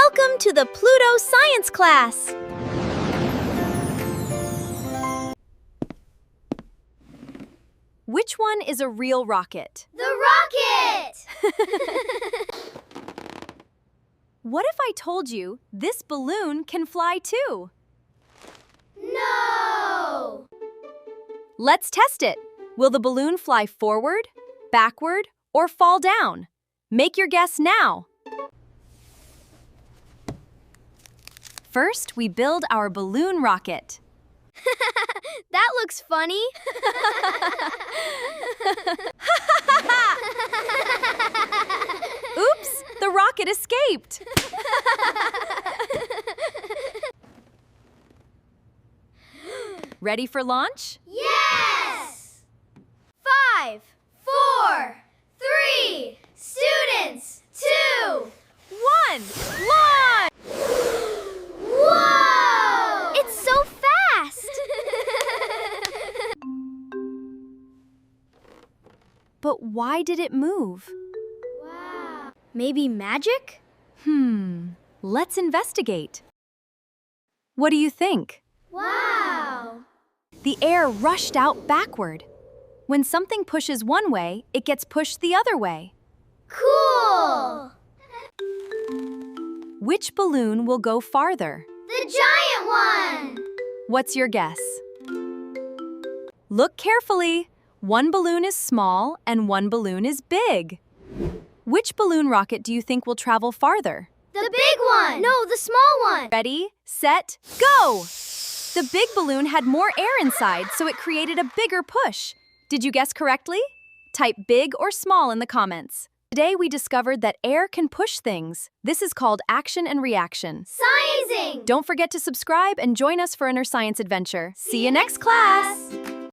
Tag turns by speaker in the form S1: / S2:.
S1: Welcome to the Pluto Science class! Which one is a real rocket?
S2: The rocket!
S1: What if I told you this balloon can fly too?
S2: No!
S1: Let's test it. Will the balloon fly forward, backward, or fall down? Make your guess now. First, we build our balloon rocket.
S2: That looks funny.
S1: Oops, the rocket escaped. Ready for launch?
S2: Yes! 5, 4, 3, students, 2,
S1: 1, launch!
S2: Whoa! It's so fast!
S1: But why did it move?
S2: Wow. Maybe magic?
S1: Let's investigate. What do you think?
S2: Wow!
S1: The air rushed out backward. When something pushes one way, it gets pushed the other way.
S2: Cool!
S1: Which balloon will go farther?
S2: The giant one!
S1: What's your guess? Look carefully. One balloon is small and one balloon is big. Which balloon rocket do you think will travel farther?
S2: The big one! No, the small one!
S1: Ready, set, go! The big balloon had more air inside, so it created a bigger push. Did you guess correctly? Type big or small in the comments. Today we discovered that air can push things. This is called action and reaction.
S2: Sciencing!
S1: Don't forget to subscribe and join us for Inner Science Adventure. See you next class!